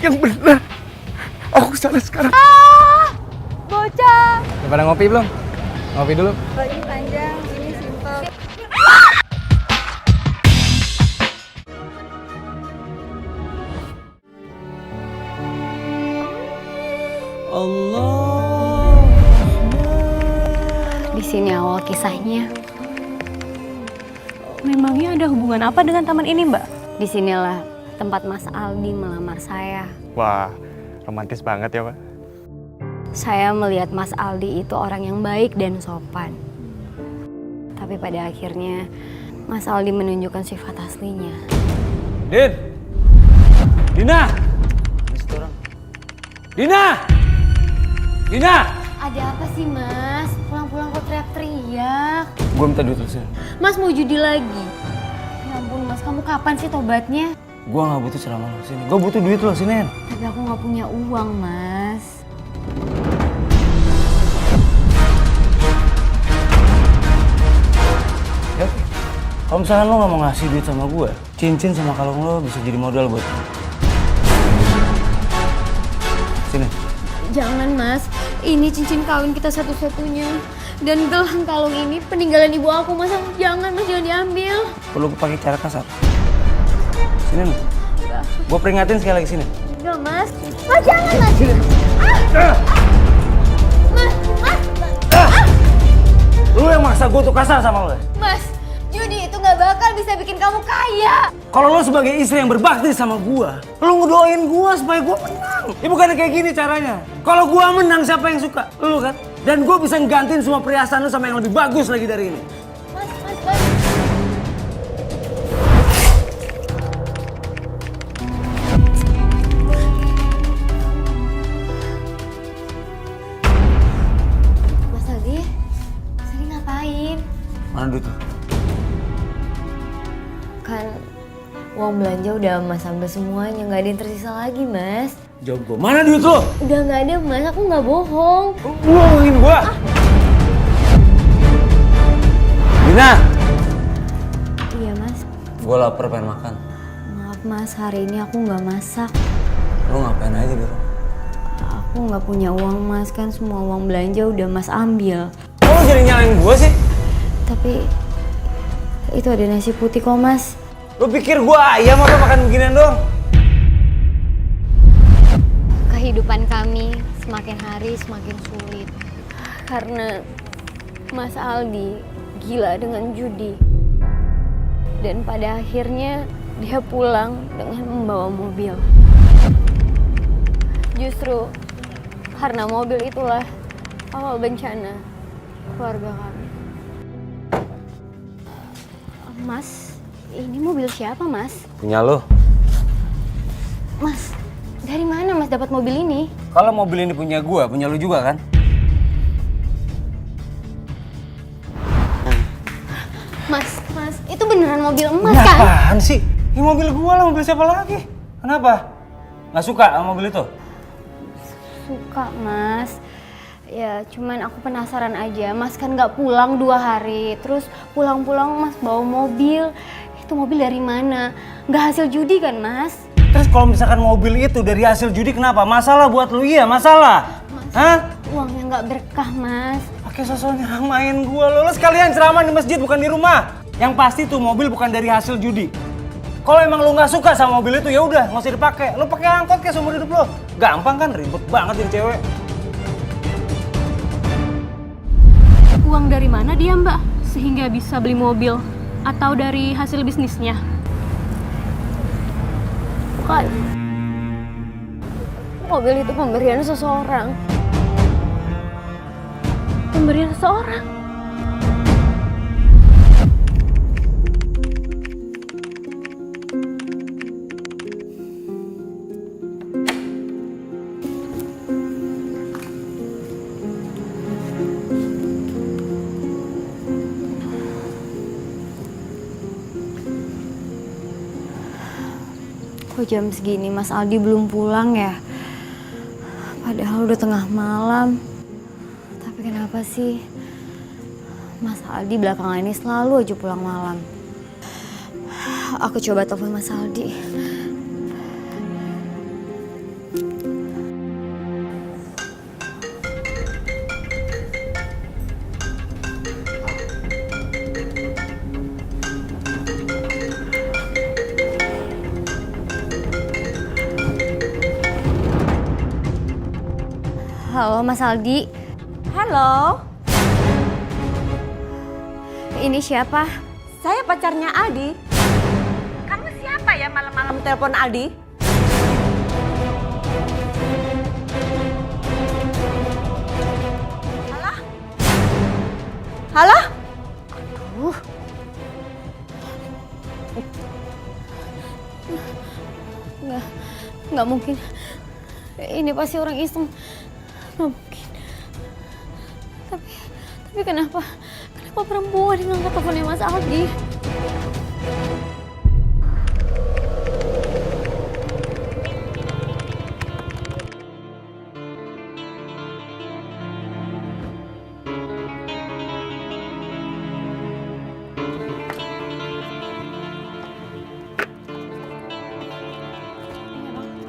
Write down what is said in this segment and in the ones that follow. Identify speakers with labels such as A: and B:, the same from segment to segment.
A: yang benar. Aku kesana sekarang.
B: Bocah.
C: Udah pada ngopi belum? Ngopi dulu.
B: Baju panjang, ini simpel.
D: Di sini awal kisahnya.
B: Memangnya ada hubungan apa dengan taman ini, Mbak?
D: Disinilah tempat Mas Aldi melamar saya.
A: Wah, romantis banget ya, Pak.
D: Saya melihat Mas Aldi itu orang yang baik dan sopan. Tapi pada akhirnya Mas Aldi menunjukkan sifat aslinya.
C: Din! Dina! Dina! Dina!
D: Ada apa sih Mas? Pulang-pulang kok teriak-teriak?
C: Gue minta duit lu sini.
D: Mas mau judi lagi? Ya ampun Mas, kamu kapan sih tobatnya?
C: Gue gak butuh ceramah lu sini. Gue butuh duit lu sini.
D: Tapi aku gak punya uang Mas.
C: Ya, kalau misalnya lo gak mau ngasih duit sama gue, cincin sama kalung lo bisa jadi modal buat sini.
D: Jangan Mas, ini cincin kawin kita satu-satunya. Dan gelang kalung ini peninggalan ibu aku Mas. Jangan Mas, jangan diambil.
C: Perlu gue pakai cara kasar. Sini nih. Gue peringatin sekali lagi sini.
D: Enggak Mas. Mas jangan Mas.
C: Sini.
D: Mas.
C: Lu yang maksa gue tuh kasar sama lo.
D: Mas, judi itu nggak bakal bisa bikin kamu kaya.
C: Kalau lo sebagai istri yang berbakti sama gue, lo ngedoain gue supaya gue menang. Ya bukannya kayak gini caranya. Kalau gue menang siapa yang suka? Lo kan? Dan gue bisa nggantiin semua perhiasan lo sama yang lebih bagus lagi dari ini.
D: Mas. Mas Aldi, sini ngapain?
C: Mana duit lo?
D: Kan uang belanja udah Mas ambil semuanya, nggak ada yang tersisa lagi Mas.
C: Jawab gue, mana duit lo?
D: Udah nggak ada Mas, aku nggak bohong.
C: Lo bohongin gue. Dina!
D: Iya Mas.
C: Gue lapar pengen makan.
D: Maaf Mas, hari ini aku nggak masak.
C: Lo ngapain aja di rumah?
D: Aku nggak punya uang Mas, kan semua uang belanja udah Mas ambil.
C: Kok lo jadi nyalain gue sih?
D: Tapi itu ada nasi putih kok Mas.
C: Lo pikir gue ayam apa makan beginian doang?
D: Kehidupan kami semakin hari semakin sulit. Karena Mas Aldi gila dengan judi. Dan pada akhirnya dia pulang dengan membawa mobil. Justru karena mobil itulah awal bencana keluarga kami. Mas, ini mobil siapa Mas?
C: Punya lo.
D: Mas, dari mana Mas dapat mobil ini?
C: Kalau mobil ini punya gue, punya lo juga kan?
D: Mas, itu beneran mobil emas
C: Ini
D: kan?
C: apaan sih? Ini mobil gue lah, mobil siapa lagi? Kenapa? Nggak suka sama mobil itu?
D: Suka Mas. Ya cuman aku penasaran aja, Mas kan nggak pulang 2 hari. Terus pulang-pulang Mas bawa mobil. Itu mobil dari mana? Nggak hasil judi kan Mas?
C: Terus kalau misalkan mobil itu dari hasil judi kenapa? Masalah buat lu, iya masalah.
D: Mas,
C: Hah?
D: uangnya nggak berkah Mas.
C: Pakai sosok nyamain gue, lo sekalian ceramah di masjid bukan di rumah. Yang pasti tuh mobil bukan dari hasil judi. Kalau emang lu nggak suka sama mobil itu ya udah nggak usah dipakai. Lo pakai angkot kayak seumur hidup lo. Gampang kan, ribet banget jadi cewek.
B: Uang dari mana dia, Mbak? Sehingga bisa beli mobil? Atau dari hasil bisnisnya?
D: Bukan. Mobil itu pemberian seseorang.
B: Pemberian seseorang?
D: Kok jam segini Mas Aldi belum pulang ya? Padahal udah tengah malam. Tapi kenapa sih Mas Aldi belakangan ini selalu aja pulang malam? Aku coba telepon Mas Aldi. Halo Mas Aldi.
E: Halo,
D: Ini siapa?
E: saya pacarnya Aldi. Kamu siapa ya malam-malam telepon Aldi? Halo? Halo? Aduh.
D: Nggak mungkin. Ini pasti orang iseng. Nggak mungkin. Tapi kenapa perempuan yang ngangkat teleponnya Mas Aldi?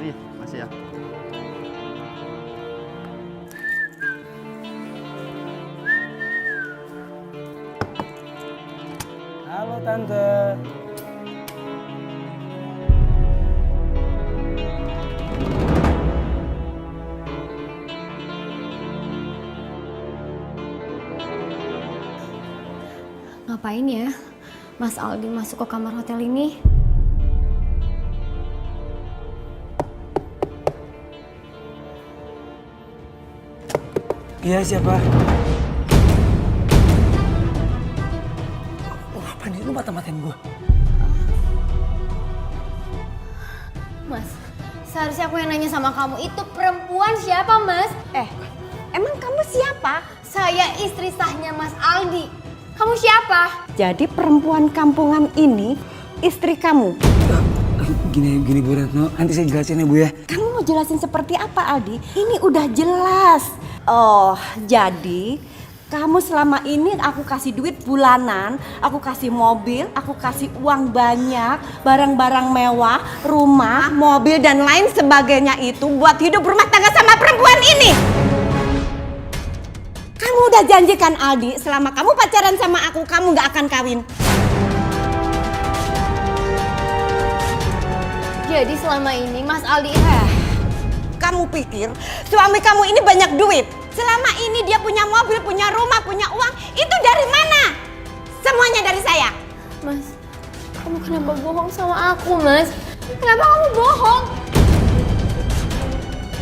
F: Iya, masih ya.
C: Halo Tante.
D: Ngapain ya Mas Aldi masuk ke kamar hotel ini?
C: Iya siapa? Apa nih? Lu mata-matain gue.
D: Mas, seharusnya aku yang nanya sama kamu. Itu perempuan siapa, Mas?
E: Emang kamu siapa?
D: Saya istri sahnya Mas Aldi. Kamu siapa?
E: Jadi perempuan kampungan ini istri kamu.
C: Gini Bu Retno, nanti saya jelasin ya Bu ya.
E: Kamu mau jelasin seperti apa Aldi? Ini udah jelas. Oh, jadi kamu selama ini aku kasih duit bulanan, aku kasih mobil, aku kasih uang banyak, barang-barang mewah, rumah, mobil dan lain sebagainya itu buat hidup rumah tangga sama perempuan ini. Kamu udah janjikan Aldi, selama kamu pacaran sama aku, kamu gak akan kawin.
D: Jadi selama ini Mas Aldi
E: Kamu pikir suami kamu ini banyak duit? Selama ini dia punya mobil, punya rumah, punya uang. Itu dari mana? Semuanya dari saya.
D: Mas, kamu kenapa bohong sama aku, Mas? Kenapa kamu bohong?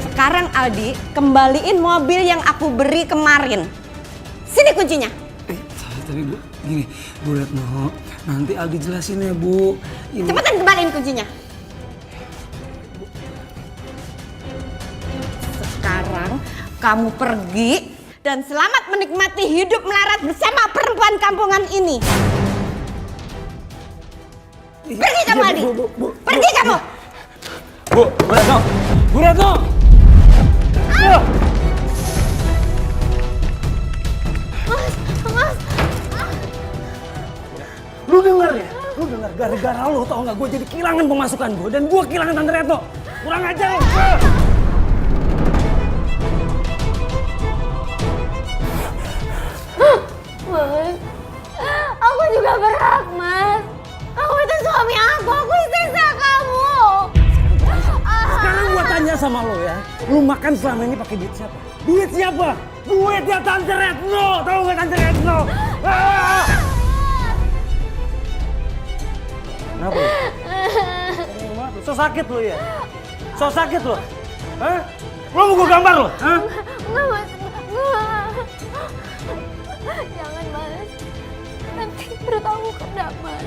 E: Sekarang Aldi, kembaliin mobil yang aku beri kemarin. Sini kuncinya.
C: Tapi Bu, gini Bu Retno, nanti Aldi jelasin ya Bu. Ini...
E: Cepetan kembaliin kuncinya. Sekarang kamu pergi dan selamat menikmati hidup melarat bersama perempuan kampungan ini. Pergi kamu Aldi. Pergi kamu.
C: Bu Retno, Bu Retno.
D: Mas.
C: Lu denger ya? Lu denger gara-gara lu tau gak gue jadi kehilangan pemasukan gue dan gue kehilangan Tante Retno. Kurang aja lu.
D: Mas, aku juga berhak, Mas. Kamu itu suami aku istri sah kamu.
C: Sekarang gue tanya sama lo ya, lu makan selama ini pakai duit siapa? Duit siapa? Duitnya Tante Retno, tau gak Tante Retno? Kenapa lu? So sakit lu ya? So sakit lu? Hah? Lu mau gue gambar lu? Hah?
D: Enggak, Mas. Enggak. Jangan, Mas. Nanti perut aku kena, Mas.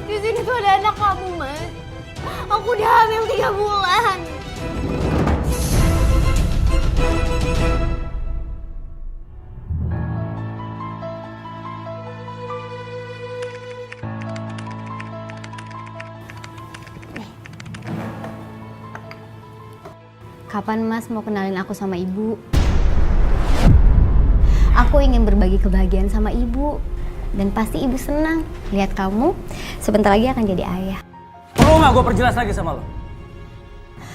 D: Di sini tuh ada anak kamu, Mas. Aku udah hamil 3 bulan. Kapan Mas mau kenalin aku sama Ibu? Aku ingin berbagi kebahagiaan sama Ibu. Dan pasti Ibu senang lihat kamu sebentar lagi akan jadi ayah.
C: Perlu nggak gue perjelas lagi sama lo?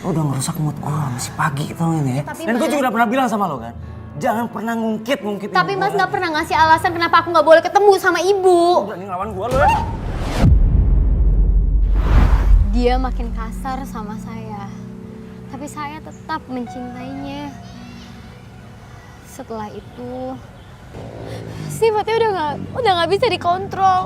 C: Lo udah ngerusak mood gue masih pagi tau ini ya. Dan gue juga udah pernah bilang sama lo kan, jangan pernah ngungkit.
D: Tapi Mas nggak pernah ngasih alasan kenapa aku nggak boleh ketemu sama Ibu.
C: Lo berani ngelawan gue lo ya?
D: Dia makin kasar sama saya. Tapi saya tetap mencintainya. Setelah itu sifatnya udah nggak bisa dikontrol.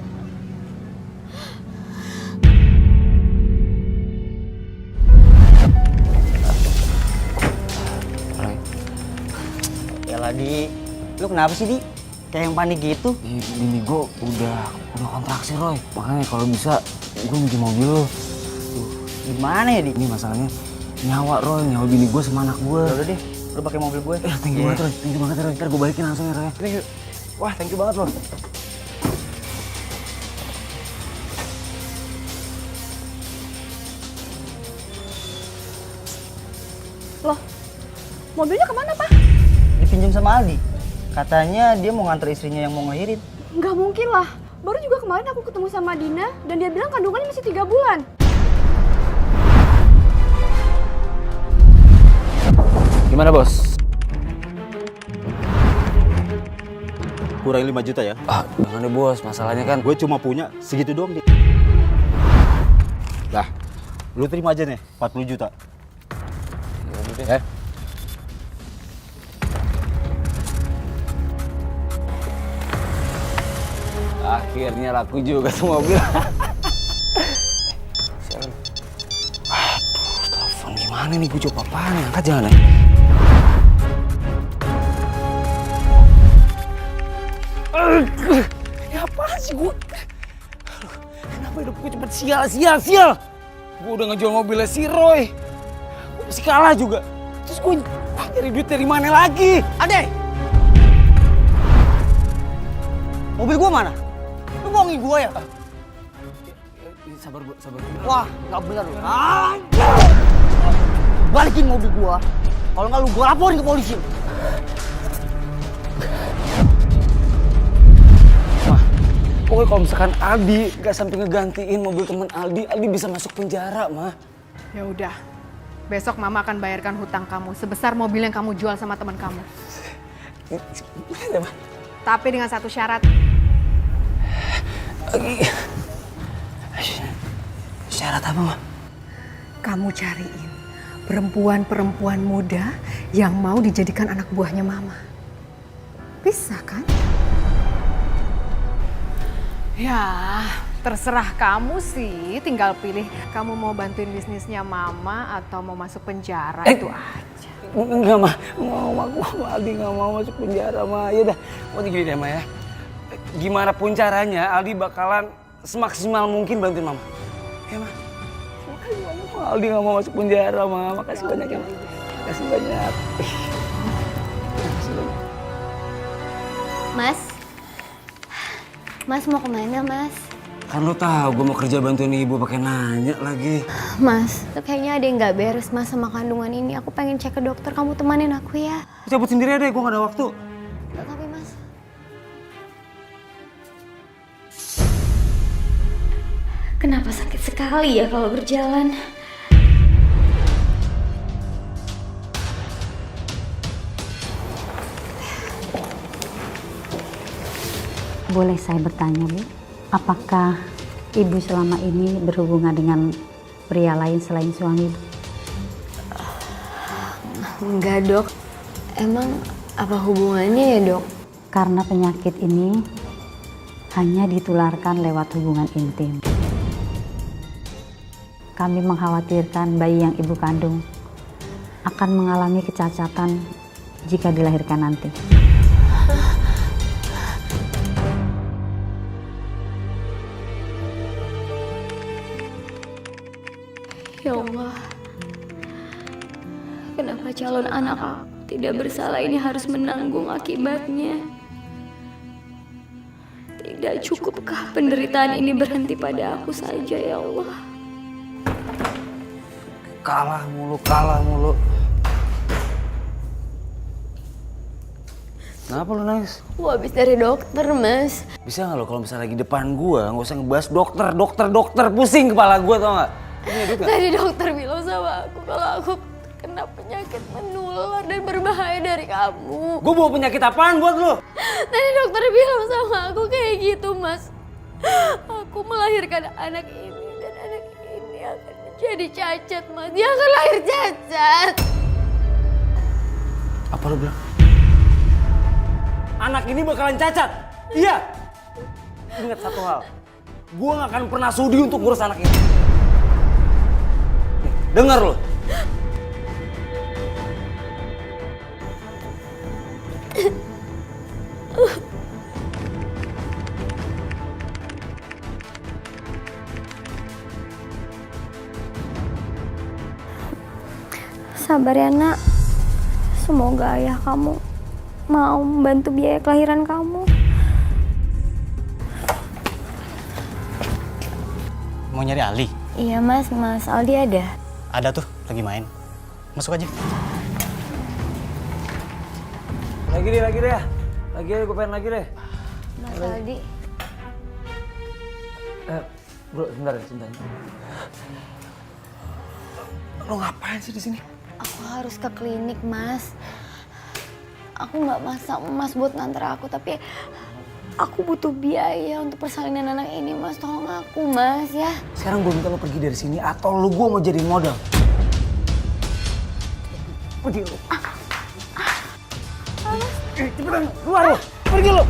C: Yalah Di, lu kenapa sih Di? Kayak yang panik gitu.
F: Bini gue udah kontraksi Roy. Makanya kalau bisa gue minjem mobil lo.
C: Gimana ya Di?
F: Ini masalahnya nyawa Roy, nyawa bini gue sama anak gue.
C: Udah deh, lu pakai mobil gue.
F: Thank you banget Roy, thank you banget Roy. Ntar gue balikin langsung ya Roy.
C: Wah, thank you banget loh.
G: Loh, mobilnya kemana, Pak?
C: Dipinjam sama Aldi. Katanya dia mau nganter istrinya yang mau ngelahirin.
G: Nggak mungkin lah. Baru juga kemarin aku ketemu sama Dina dan dia bilang kandungannya masih 3 bulan.
F: Gimana bos?
H: Kurang 5 juta ya?
F: Jangan deh bos, masalahnya kan
H: Gue cuma punya segitu doang nih. Lah, lu terima aja nih 40 juta.
F: akhirnya laku juga tuh mobil. Aduh, telepon gimana nih? Gue coba apaan? Angkat jangan ya? Ya apaan sih gue? Kenapa hidup gue cepet sial? Gue udah ngejual mobilnya si Roy. Gue masih kalah juga. Terus gue nyari duit dari mana lagi?
C: Ade! Mobil gua mana? Lu bohongin gua ya?
F: Sabar.
C: Wah, nggak bener lu. Balikin mobil gua. Kalau nggak lu gua laporin ke polisi.
F: Pokoknya kalau misalkan Aldi gak sampai ngegantiin mobil temen Aldi bisa masuk penjara, Ma.
G: Ya udah. Besok Mama akan bayarkan hutang kamu sebesar mobil yang kamu jual sama teman kamu. Tapi dengan satu syarat.
F: Syarat apa, Ma?
G: Kamu cariin perempuan-perempuan muda yang mau dijadikan anak buahnya Mama. Bisa kan? Ya, terserah kamu sih. Tinggal pilih kamu mau bantuin bisnisnya Mama atau mau masuk penjara, itu aja.
F: Enggak, Ma. Aldi gak mau masuk penjara, Ma. Yaudah, mau gini deh, Ma ya. Gimana pun caranya, Aldi bakalan semaksimal mungkin bantuin Mama. Ya, Ma. Makasih banyak, Ma. Aldi gak mau masuk penjara, Ma. Makasih banyak ya, Ma. Makasih banyak.
D: Mas mau kemana, Mas?
F: Kan lo tahu gue mau kerja bantuin ibu pakai nanya lagi.
D: Mas, kayaknya ada yang nggak beres Mas sama kandungan ini. Aku pengen cek ke dokter, kamu temanin aku ya.
C: Cabut sendiri deh, gua nggak ada waktu.
D: Tapi Mas, kenapa sakit sekali ya kalau berjalan?
I: Boleh saya bertanya, Bu? Apakah Ibu selama ini berhubungan dengan pria lain selain suami Ibu?
D: Enggak, Dok. Emang apa hubungannya ya, Dok?
I: Karena penyakit ini hanya ditularkan lewat hubungan intim. Kami mengkhawatirkan bayi yang Ibu kandung akan mengalami kecacatan jika dilahirkan nanti.
D: Ya Allah, kenapa calon anak aku tidak bersalah ini harus menanggung akibatnya? Tidak cukupkah penderitaan ini berhenti pada aku saja, ya Allah?
F: Kalah mulu. Kenapa lu nangis?
D: Aku habis dari dokter, Mas.
F: Bisa nggak lo kalau misalnya lagi depan gua nggak usah ngebahas dokter, pusing kepala gua, tau nggak?
D: Tadi dokter bilang sama aku kalau aku kena penyakit menular dan berbahaya dari kamu.
F: Gua bawa penyakit apaan buat lu?
D: Tadi dokter bilang sama aku kayak gitu, Mas. Aku melahirkan anak ini dan anak ini akan menjadi cacat, Mas. Dia akan lahir cacat.
F: Apa lu bilang?
C: anak ini bakalan cacat. Iya. Ingat satu hal, gue gak akan pernah sudi untuk ngurus anak ini. Nih, dengar lo.
D: Sabar ya nak. Semoga ayah kamu mau membantu biaya kelahiran kamu.
J: Mau nyari Ali?
D: Iya mas, Mas Aldi ada.
J: Ada tuh, lagi main. Masuk aja.
C: Lagi deh ya. Lagi deh, gue pengen lagi deh.
D: Mas Aldi.
C: Bro, sebentar. Lo ngapain sih di sini?
D: Aku harus ke klinik mas. Aku nggak masak emas buat nganter aku, tapi aku butuh biaya untuk persalinan anak ini mas. Tolong aku mas ya.
C: Sekarang gue minta lo pergi dari sini atau lo gue mau jadi modal. Pergi lo. Cepetan, keluar lo. Pergi lo.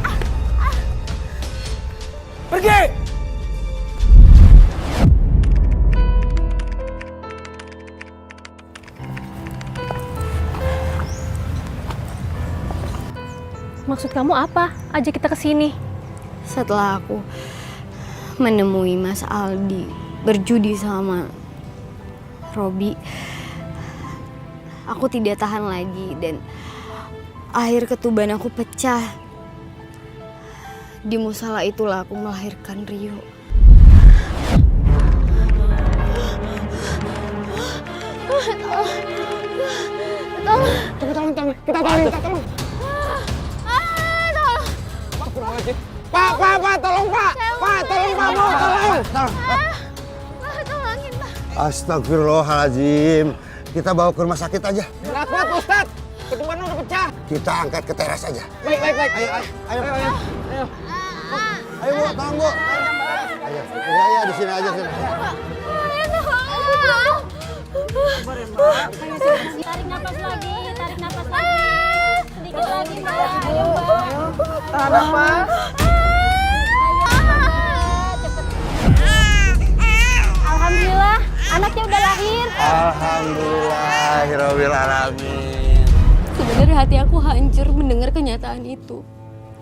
C: Pergi.
B: Maksud kamu apa? Ajak kita ke sini.
D: Setelah aku menemui Mas Aldi berjudi sama Robi, aku tidak tahan lagi dan akhir ketuban aku pecah. Di musala itulah aku melahirkan Rio. Tolong. Kita tolong.
F: Pak, tolong Pak. Pak, tolong Pak, tolong.
D: Tolongin Pak.
K: Astagfirullahaladzim. Kita bawa ke rumah sakit aja.
F: Nggak kuat Ustaz. Ketuban udah pecah.
K: Kita angkat ke teras aja.
F: Baik.
K: Ayo. Ayo Bu, tolong Bu. Ayo. Ya, di sini aja sini.
B: Tarik nafas lagi. Sedikit lagi, Mbak. Ayo,
F: Tahan nafas.
D: Alhamdulillah, anaknya udah lahir.
K: Alhamdulillahirabbil alamin.
D: Sebenarnya hati aku hancur mendengar kenyataan itu.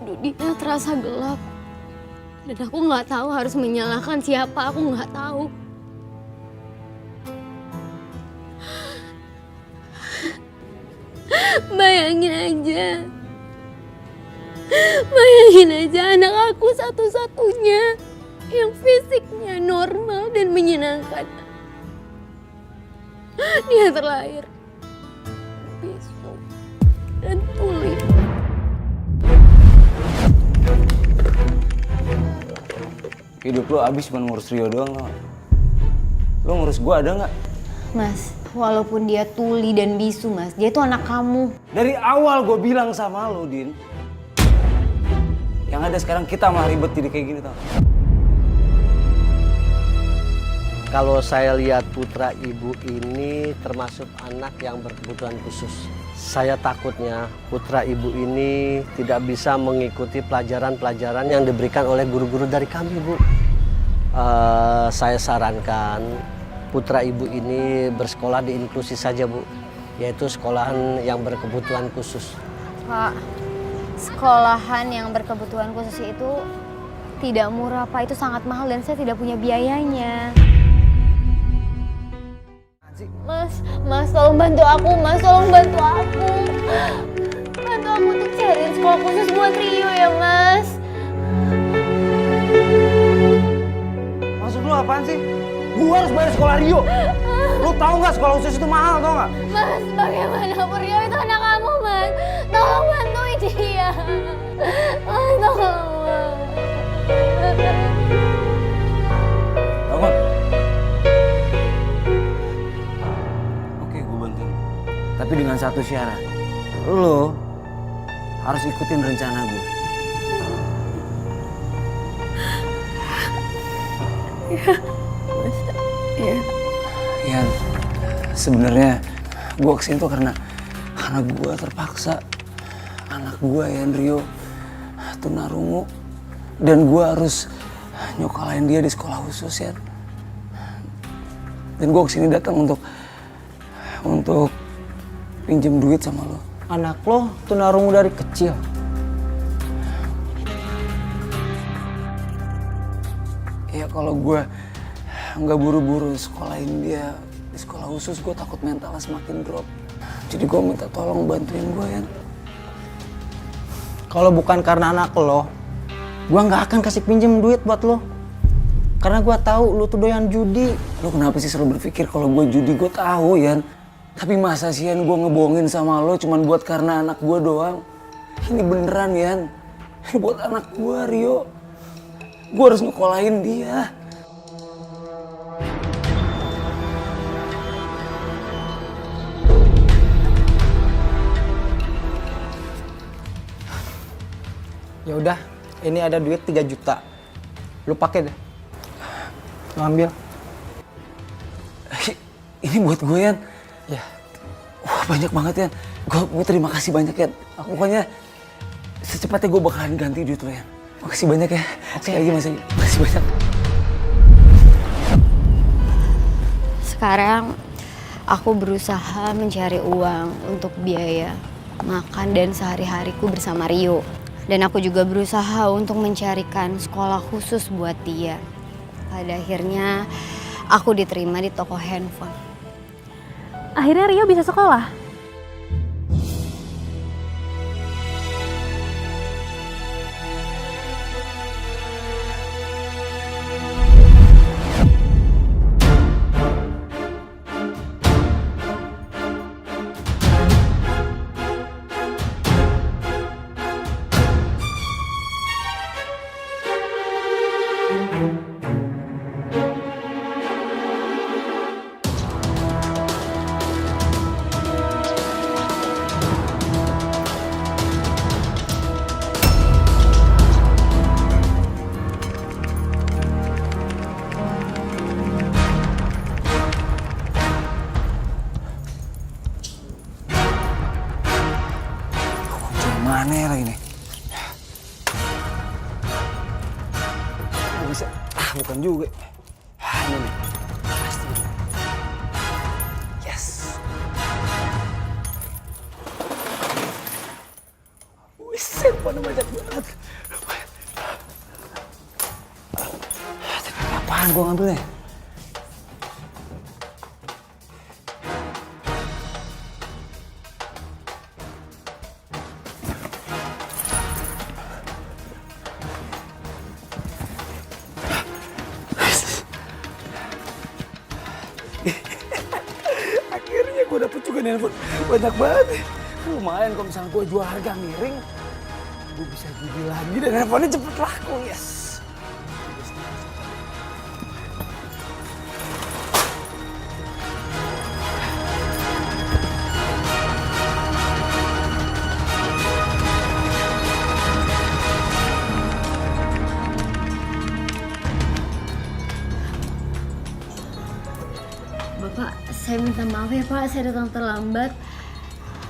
D: Dunia terasa gelap. Dan aku nggak tahu harus menyalahkan siapa, aku nggak tahu. Bayangin aja anak aku satu-satunya yang fisiknya normal dan menyenangkan. Dia terlahir bisu dan tuli.
C: Hidup lo abis cuma ngurus Rio doang lo. Lo ngurus gue ada nggak?
D: Mas, walaupun dia tuli dan bisu mas, dia itu anak kamu.
C: Dari awal gue bilang sama lo, Din. Yang ada sekarang kita malah ribet jadi kayak gini tau.
L: Kalau saya lihat putra ibu ini termasuk anak yang berkebutuhan khusus. Saya takutnya putra ibu ini tidak bisa mengikuti pelajaran-pelajaran yang diberikan oleh guru-guru dari kami, Bu. Saya sarankan putra ibu ini bersekolah di inklusi saja, Bu. Yaitu sekolahan yang berkebutuhan khusus.
D: Pak, sekolahan yang berkebutuhan khusus itu tidak murah, Pak. Itu sangat mahal dan saya tidak punya biayanya. Mas, tolong bantu aku, Mas. Tolong bantu aku. Bantu aku untuk cariin sekolah khusus buat Rio ya, Mas.
C: Maksud lu apaan sih? Gua harus bayar sekolah Rio. Lu tahu nggak sekolah khusus itu mahal, tau nggak?
D: Mas, bagaimanapun Rio itu anak kamu, Mas. Tolong bantuin dia. Mas, tolong.
C: Bangun. Oke, gue bantuin. Tapi dengan satu syarat. Lo harus ikutin rencana gue. Ya, sebenarnya gue kesini tuh karena gue terpaksa. Anak gue Yan Rio
F: tunarungu dan gue harus nyokolain dia di sekolah khusus ya. Dan gue kesini datang untuk pinjem duit sama lo.
C: Anak lo tunarungu dari kecil.
F: Ya kalau gue nggak buru-buru sekolahin dia di sekolah khusus, gue takut mentalnya semakin drop. Jadi gue minta tolong bantuin gue ya.
C: Kalau bukan karena anak lo, gue nggak akan kasih pinjem duit buat lo. Karena gue tahu lo tuh doyan judi.
F: Lo kenapa sih selalu berpikir kalau gue judi? Gue tahu Yan. Tapi masa sih Yan gue ngebohongin sama lo cuman buat karena anak gue doang? Ini beneran Yan. Ini buat anak gue Rio. Gue harus nyekolahin dia.
C: Ya udah, ini ada duit 3 juta. Lu pakai deh. Lu ambil.
F: Ini buat gue Yan.
C: Ya.
F: Wah banyak banget Yan. Gue terima kasih banyak Yan. Pokoknya secepatnya gue bakalan ganti duit lo Yan. Makasih banyak ya. Sekali lagi makasih banyak.
D: Sekarang aku berusaha mencari uang untuk biaya makan dan sehari-hariku bersama Rio. Dan aku juga berusaha untuk mencarikan sekolah khusus buat dia. Pada akhirnya aku diterima di toko handphone.
B: Akhirnya Rio bisa sekolah.
F: Mana ya lagi nih? Nggak bisa. Bukan juga. Ini nih. Pasti. Yes. Wiset, mana banyak banget. Apaan gua ngambilnya? Akhirnya gue dapet juga handphone banyak banget. Lumayan kalau misalnya gue jual harga miring, gue bisa judi lagi dan handphonenya cepet laku. Yes.
D: Bapak, saya minta maaf ya Pak, saya datang terlambat.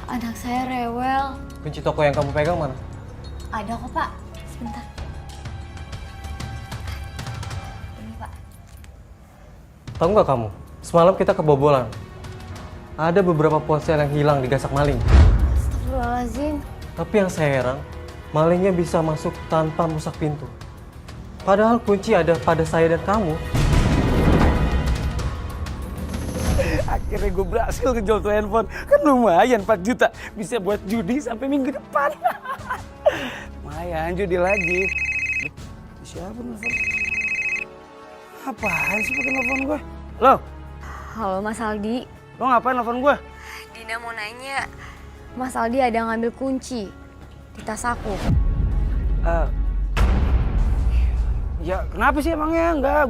D: Anak saya rewel.
C: Kunci toko yang kamu pegang mana?
D: Ada kok Pak, sebentar. Ini Pak.
C: Tahu nggak kamu? Semalam kita kebobolan. Ada beberapa ponsel yang hilang digasak maling.
D: Astagfirullahaladzim.
C: Tapi yang saya heran, malingnya bisa masuk tanpa merusak pintu. Padahal kunci ada pada saya dan kamu.
F: Akhirnya gue berhasil ngejual tuh handphone. Kan lumayan 4 juta. Bisa buat judi sampai minggu depan. Lumayan judi lagi. Siapa nelfon? Apaan sih pakai nelfon gue? Lo?
D: Halo Mas Aldi.
F: Lo ngapain nelfon gue?
D: Dina mau nanya, Mas Aldi ada ngambil kunci di tas aku.
F: Ya kenapa sih emangnya? Enggak,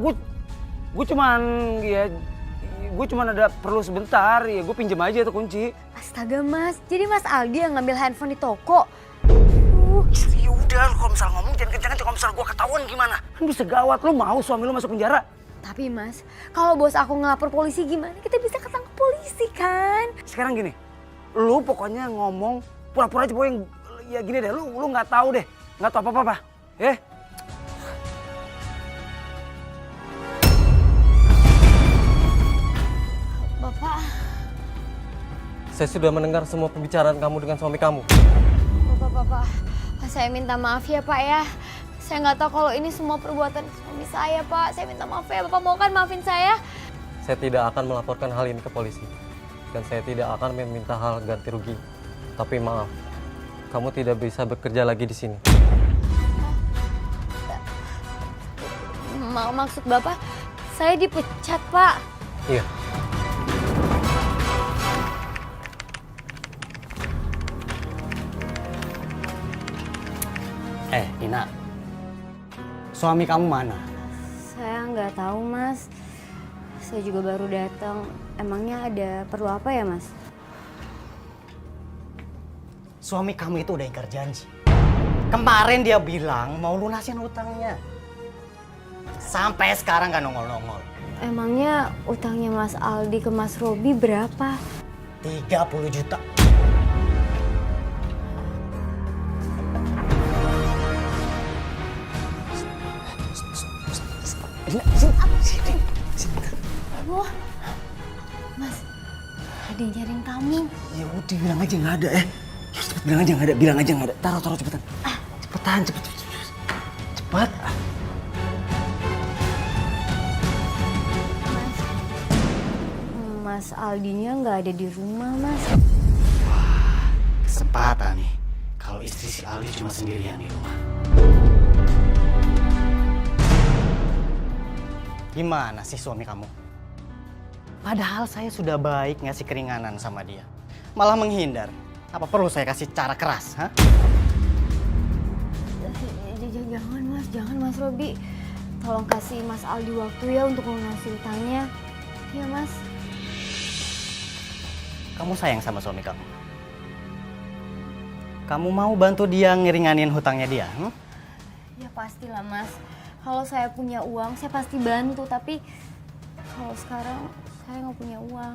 F: gue cuman ada perlu sebentar, ya gue pinjem aja tuh kunci.
D: Astaga Mas, jadi Mas Aldi yang ngambil handphone di toko?
F: Ya udah, kalau misalnya ngomong jangan kencang-kencang, kalau misalnya gue ketahuan gimana? Kan bisa gawat, lo mau suami lo masuk penjara?
D: Tapi Mas, kalau bos aku ngelapor polisi gimana? Kita bisa ketangkep polisi kan?
F: Sekarang gini, lo pokoknya ngomong pura-pura aja, pokoknya ya gini deh, lo nggak tahu deh nggak tahu apa-apa, Pak.
D: Bapak,
L: Saya sudah mendengar semua pembicaraan kamu dengan suami kamu.
D: Bapak, saya minta maaf ya Pak ya. Saya nggak tahu kalau ini semua perbuatan suami saya Pak. Saya minta maaf ya, Bapak mau kan maafin saya?
L: Saya tidak akan melaporkan hal ini ke polisi. Dan saya tidak akan meminta hal ganti rugi. Tapi maaf, kamu tidak bisa bekerja lagi di sini.
D: Maksud Bapak, saya dipecat Pak.
L: Iya.
J: Dina, suami kamu mana?
D: Saya nggak tahu Mas. Saya juga baru datang. Emangnya ada perlu apa ya Mas?
J: Suami kamu itu udah ingkar janji. Kemarin dia bilang mau lunasin hutangnya. Sampai sekarang gak nongol-nongol.
D: Emangnya utangnya Mas Aldi ke Mas Robi berapa?
J: 30 juta.
D: Wah, Mas, ada yang nyariin kamu.
F: Ya udah bilang aja nggak ada Cepet bilang aja nggak ada, bilang aja nggak ada. Taruh cepetan. Cepetan, cepet.
D: Mas Aldinya nggak ada di rumah Mas.
J: Kesempatan nih. Kalau istri si Aldi cuma sendirian di rumah. Gimana sih suami kamu? Padahal saya sudah baik ngasih keringanan sama dia. Malah menghindar. Apa perlu saya kasih cara keras, ha?
D: Jangan Mas Robi. Tolong kasih Mas Aldi waktu ya untuk melunasi utangnya. Iya Mas.
J: Kamu sayang sama suami kamu? Kamu mau bantu dia ngeringanin hutangnya dia?
D: Ya pastilah Mas. Kalau saya punya uang, saya pasti bantu. Tapi kalau sekarang saya nggak punya uang.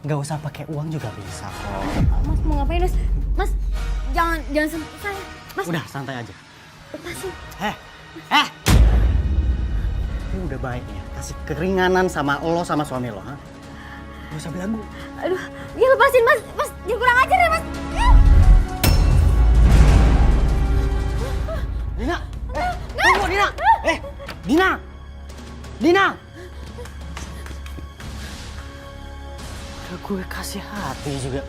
J: Nggak usah pakai uang juga bisa kok.
D: Mas mau ngapain Mas? Mas jangan sentuh saya. Mas.
J: Udah santai aja.
D: Lepasin.
J: Ini udah baik ya. Kasih keringanan sama lo sama suami lo, ha? Gak usah belagu.
D: Aduh, dia lepasin Mas. Mas, dia kurang ajar ya Mas.
J: Dina! Tunggu Dina! Dina! Dina! Udah gue kasih hati juga.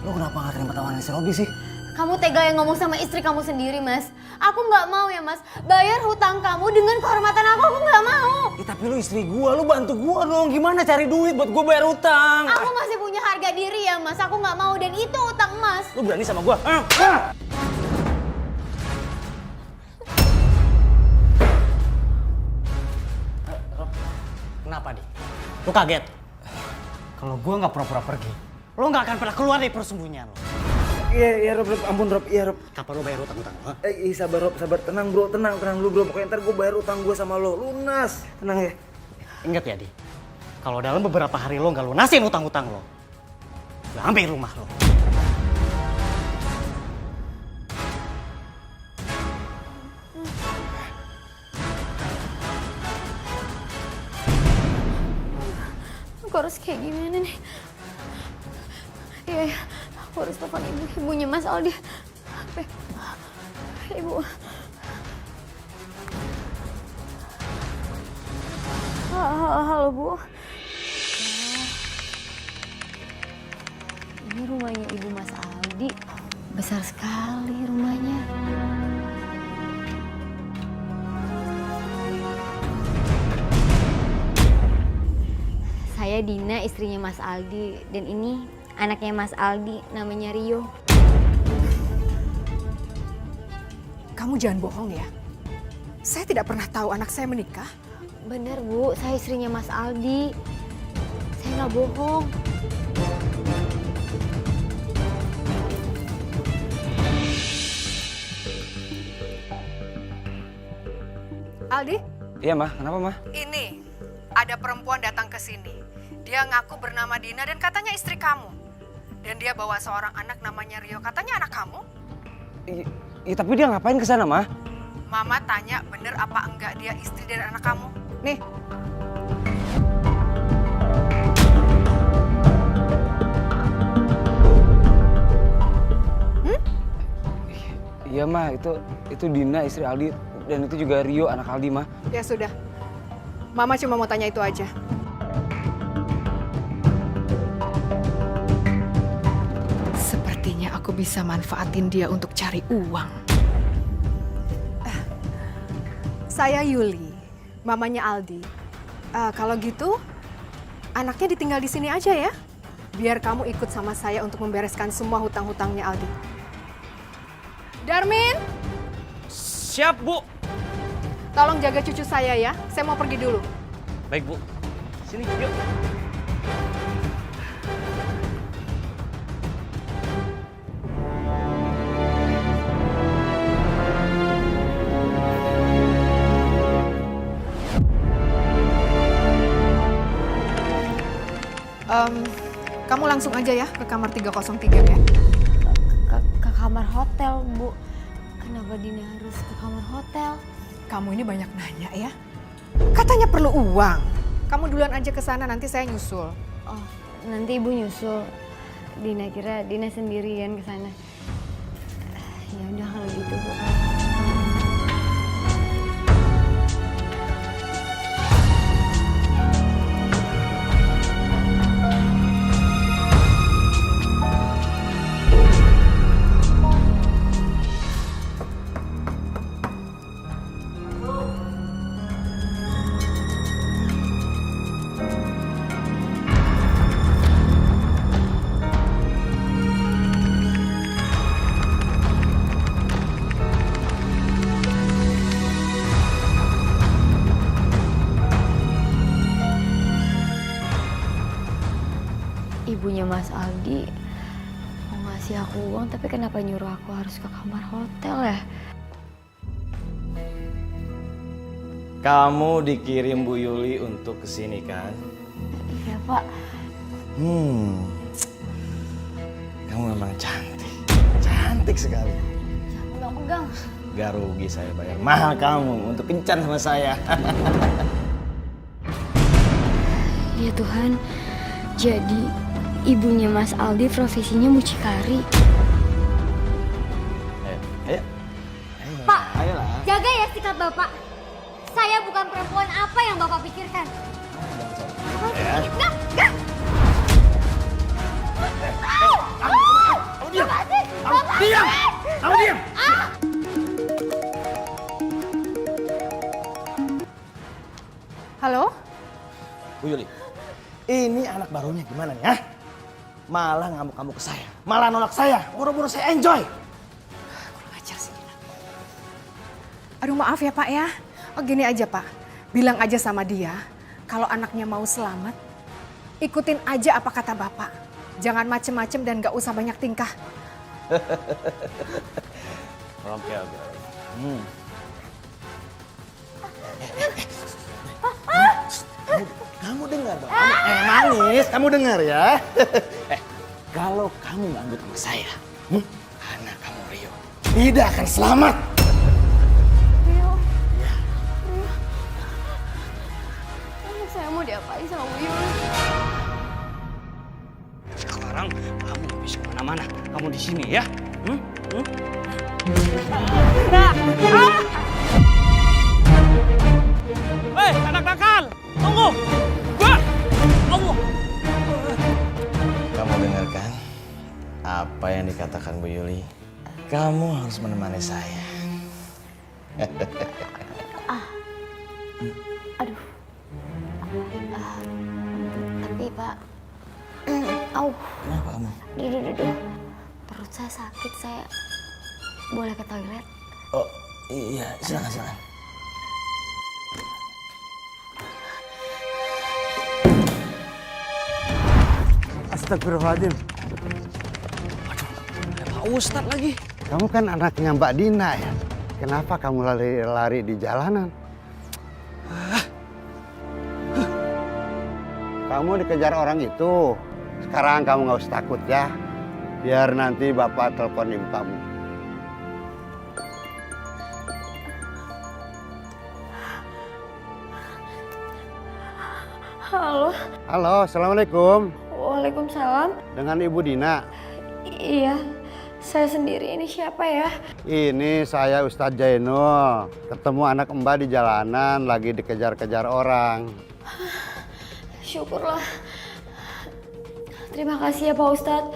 J: Lo kenapa gak terima tawaran si Robi sih?
D: Kamu tega yang ngomong sama istri kamu sendiri, Mas. Aku nggak mau ya, Mas. Bayar hutang kamu dengan kehormatan aku nggak mau.
F: Ya, tapi lu istri gua, lu bantu gua dong. Gimana cari duit buat gua bayar utang?
D: Aku masih punya harga diri ya, Mas. Aku nggak mau dan itu utang Mas.
F: Lu berani sama gua?
J: Kenapa, Di? Lu kaget? Kalau gua nggak pura-pura pergi, lo nggak akan pernah keluar dari persembunyian lo.
F: Iya, Rob, ampun Rob, iya Rob.
J: Kapan lo bayar utang-utang lo?
F: Sabar Rob, sabar. Tenang bro, tenang dulu bro. Pokoknya ntar gua bayar utang gua sama lo, lunas. Tenang ya.
J: Ingat ya, Di. Kalau dalam beberapa hari lo nggak lunasin utang-utang lo, gue ambil rumah lo.
D: Aku harus kayak gimana nih? Iya, aku harus telepon ibunya Mas Aldi. Ibu. Halo Bu. Ini rumahnya ibu Mas Aldi. Besar sekali rumahnya. Saya Dina, istrinya Mas Aldi, dan ini anaknya Mas Aldi, namanya Rio.
G: Kamu jangan bohong ya. Saya tidak pernah tahu anak saya menikah.
D: Bener Bu, saya istrinya Mas Aldi. Saya nggak bohong.
G: Aldi?
F: Iya, Mah. Kenapa, Mah?
G: Ini ada perempuan datang ke sini. Dia ngaku bernama Dina dan katanya istri kamu. Dan dia bawa seorang anak namanya Rio, katanya anak kamu.
F: Iya, tapi dia ngapain ke sana, Ma?
G: Mama tanya bener apa enggak dia istri dari anak kamu. Nih.
F: Iya, Ma, itu Dina istri Aldi dan itu juga Rio anak Aldi, Ma.
G: Ya sudah. Mama cuma mau tanya itu aja. Sepertinya aku bisa manfaatin dia untuk cari uang. Saya Yuli, mamanya Aldi. Kalau gitu, anaknya ditinggal di sini aja ya. Biar kamu ikut sama saya untuk membereskan semua hutang-hutangnya Aldi. Darmin!
C: Siap, Bu.
G: Tolong jaga cucu saya ya, saya mau pergi dulu.
C: Baik, Bu. Sini, yuk.
G: Kamu langsung aja ya ke kamar 303 ya.
D: Ke kamar hotel, Bu. Kenapa Dina harus ke kamar hotel?
G: Kamu ini banyak nanya ya. Katanya perlu uang. Kamu duluan aja ke sana, nanti saya nyusul.
D: Oh, nanti Ibu nyusul. Dina kira Dina sendirian ke sana. Ya udah kalau gitu, Bu. Ibunya Mas Aldi mau ngasih aku uang, tapi kenapa nyuruh aku harus ke kamar hotel ya?
C: Kamu dikirim Bu Yuli untuk kesini kan?
D: Iya, Pak.
C: Kamu memang cantik. Cantik sekali.
D: Jangan pegang.
C: Gak rugi saya bayar mahal kamu untuk kencan sama saya.
D: Ya Tuhan, jadi ibunya Mas Aldi profesinya mucikari.
C: Ayo.
D: Pak,
C: Ayolah.
D: jaga ya sikap Bapak. Saya bukan perempuan apa yang Bapak pikirkan.
C: Ya.
D: Enggak.
C: Kamu diam. Kamu diam.
G: Halo?
C: Bu Yuli, ini anak barunya gimana nih, ah? Malah ngamuk-ngamuk ke saya, malah nolak saya, buru-buru saya enjoy.
G: Kurang ajar sih Dina. Aduh maaf ya Pak ya. Oh gini aja Pak, bilang aja sama dia kalau anaknya mau selamat, ikutin aja apa kata Bapak. Jangan macem-macem dan gak usah banyak tingkah.
C: Oke. Kamu dengar dong, manis, kamu dengar ya. Kalau kamu nganggut sama saya, anak kamu Rio tidak akan selamat.
D: Rio. Anak saya mau diapain sama Bu Yuli?
C: Sekarang kamu gak bisa kemana-mana, kamu di sini ya. Hei, anak nakal, tunggu. Allah. Kamu dengarkan apa yang dikatakan Bu Yuli? Kamu harus menemani saya.
D: Aduh. Tapi Pak,
C: Kenapa kamu?
D: Duh. Perut saya sakit, saya boleh ke toilet?
C: Oh iya, silakan.
K: Astagfirullahaladzim.
C: Pak Ustadz lagi.
K: Kamu kan anaknya Mbak Dina ya? Kenapa kamu lari-lari di jalanan? kamu dikejar orang itu. Sekarang kamu nggak usah takut ya. Biar nanti bapak telepon ibu kamu.
D: Halo.
K: Halo, assalamualaikum.
D: Waalaikumsalam.
K: Dengan Ibu Dina.
D: Iya, saya sendiri. Ini siapa ya?
K: Ini saya Ustadz Jainul. Ketemu anak Mbak di jalanan lagi dikejar-kejar orang.
D: Syukurlah. Terima kasih ya Pak Ustadz.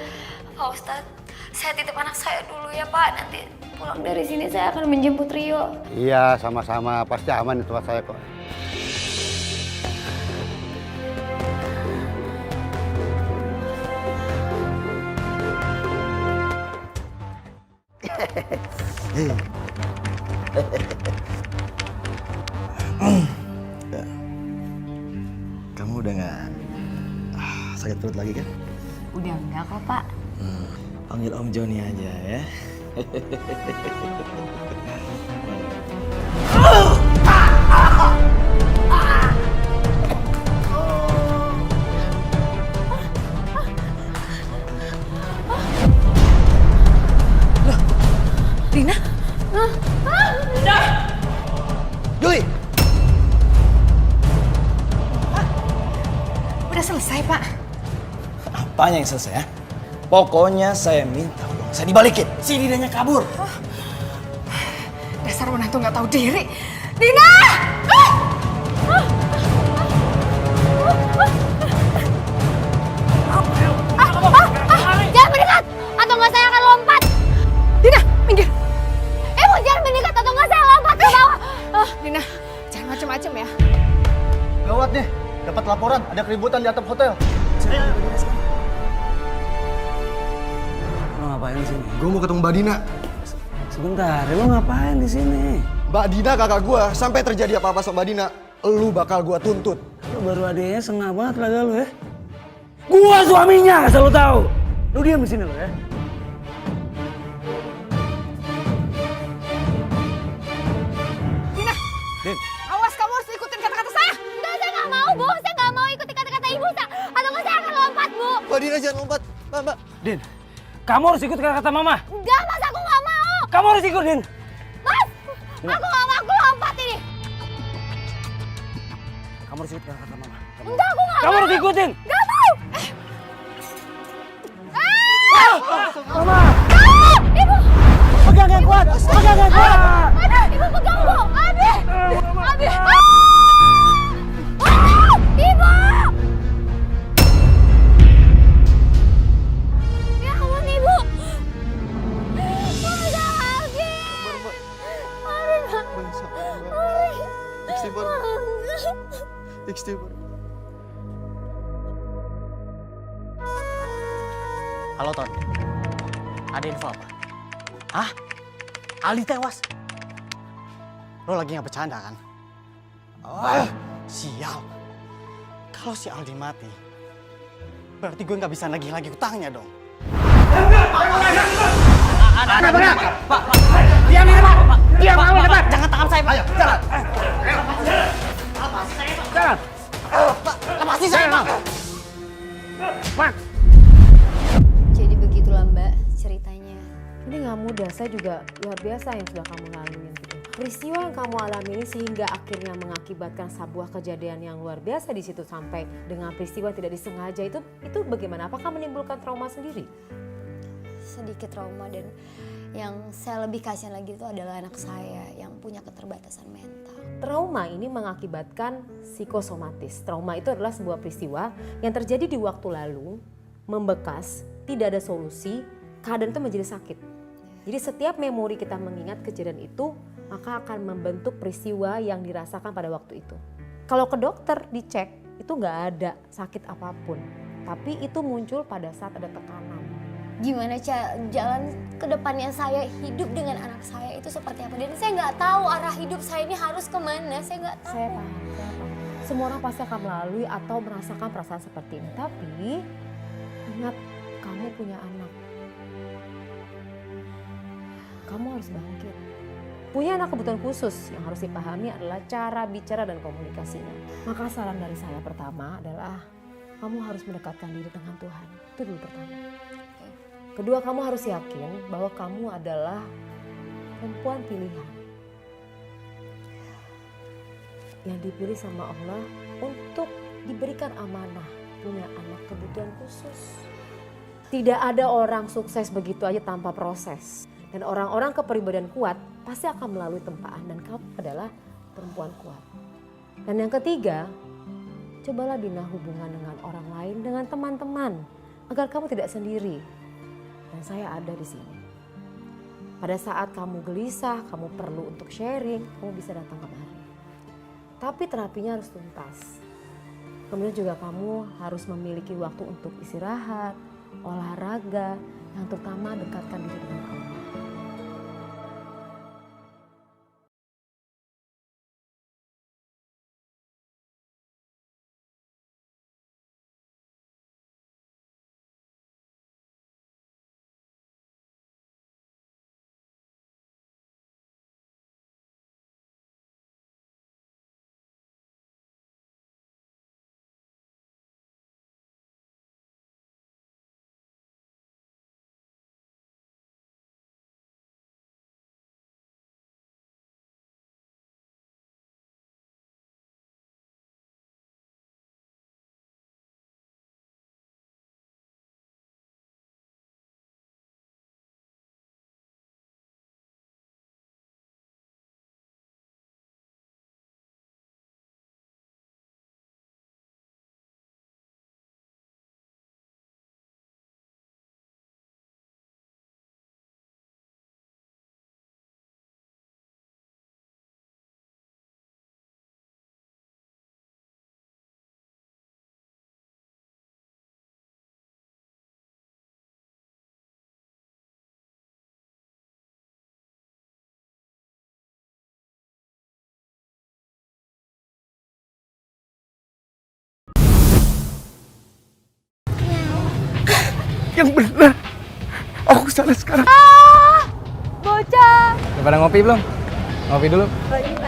D: Pak Ustadz, saya titip anak saya dulu ya Pak. Nanti pulang dari sini saya akan menjemput Rio.
K: Iya, sama-sama. Pasti aman di tempat saya kok.
M: Kamu udah nggak sakit perut lagi kan?
D: Udah enggak kok Pak.
M: Panggil Om Joni aja ya.
G: Dina?
M: Juli!
G: Udah selesai, Pak.
M: Apanya yang selesai ya? Pokoknya saya minta uang saya dibalikin. Si Dinanya kabur.
G: Dasar menantu nggak tahu diri. Dina!
D: Jangan mendekat, atau nggak saya akan lompat.
G: Dina, minggir.
D: Ibu jangan mendekat atau nggak saya lompat ke bawah.
G: Dina, jangan macem-macem ya.
M: Gawat nih, dapat laporan ada keributan di atap hotel.
F: Lo ngapain di sini?
M: Gue mau ketemu Mbak Dina.
F: Sebentar, lo ngapain di sini?
M: Mbak Dina kakak gue, sampai terjadi apa-apa sama Mbak Dina, lu bakal gue tuntut.
F: Lo baru adanya sengah banget laga lo ya. Gua suaminya, asal lo tahu. Lo diam di sini lo ya.
G: Dina,
F: Din,
G: awas kamu harus ikutin kata-kata saya.
D: Enggak, saya nggak mau Bu. Saya nggak mau ikuti kata-kata ibu. Atau nggak saya akan lompat Bu.
M: Mbak Dina jangan lompat, Mbak.
F: Din, kamu harus ikut kata-kata mama.
D: Enggak Mas, aku nggak mau.
F: Kamu harus ikut, Din.
D: Mas, aku nggak mau. Aku lompat ini.
F: Kamu harus ikut kata-kata mama.
D: Enggak, aku nggak mau.
F: Kamu harus ikutin.
D: Nggak mau.
F: Mama.
D: Ibu.
M: Pegang yang kuat, pegang yang kuat.
D: Ibu pegang Bu. Abi. Abi. Ibu. Ya ampun Ibu. Masa lagi.
M: Istighfar.
J: Halo Ton, ada info apa? Hah? Ali tewas? Lo lagi nggak bercanda kan? Sial. Kalau si Aldi mati, berarti gue nggak bisa nagih lagi utangnya dong. Pak. Diam ini Pak. Diam kamu Pak. Jangan tangan saya Pak. Ayo, jalan. Jalan. Pak, lepasi saya Pak. Pak.
D: Jadi begitulah Mbak ceritanya.
N: Ini nggak mudah, saya juga luar biasa yang sudah kamu lalui gitu. Peristiwa yang kamu alami ini sehingga akhirnya mengakibatkan sebuah kejadian yang luar biasa di situ sampai dengan peristiwa tidak disengaja itu bagaimana? Apakah menimbulkan trauma sendiri?
D: Sedikit trauma, dan yang saya lebih kasihan lagi itu adalah anak saya yang punya keterbatasan mental.
N: Trauma ini mengakibatkan psikosomatis. Trauma itu adalah sebuah peristiwa yang terjadi di waktu lalu, membekas, tidak ada solusi, keadaan itu menjadi sakit. Jadi setiap memori kita mengingat kejadian itu, maka akan membentuk peristiwa yang dirasakan pada waktu itu. Kalau ke dokter dicek, itu nggak ada sakit apapun. Tapi itu muncul pada saat ada tekanan.
D: Gimana jalan ke depannya saya hidup dengan anak saya itu seperti apa? Dan saya nggak tahu arah hidup saya ini harus kemana. Saya nggak tahu.
N: Saya paham. Semua orang pasti akan melalui atau merasakan perasaan seperti ini. Tapi ingat, kamu punya anak. Kamu harus bangkit. Punya anak kebutuhan khusus yang harus dipahami adalah cara bicara dan komunikasinya. Maka saran dari saya pertama adalah kamu harus mendekatkan diri dengan Tuhan. Itu dulu pertama. Kedua, kamu harus yakin bahwa kamu adalah perempuan pilihan. Yang dipilih sama Allah untuk diberikan amanah punya anak kebutuhan khusus. Tidak ada orang sukses begitu aja tanpa proses. Dan orang-orang kepribadian kuat pasti akan melalui tempaan dan kamu adalah perempuan kuat. Dan yang ketiga, cobalah bina hubungan dengan orang lain, dengan teman-teman agar kamu tidak sendiri. Dan saya ada di sini. Pada saat kamu gelisah, kamu perlu untuk sharing, kamu bisa datang kemari. Tapi terapinya harus tuntas. Kemudian juga kamu harus memiliki waktu untuk istirahat, olahraga, yang terutama dekatkan diri dengan Allah.
A: Yang benar. Aku salah sekarang.
G: Bocah.
C: Udah pada ngopi belum? Ngopi dulu.
G: Oh, iya.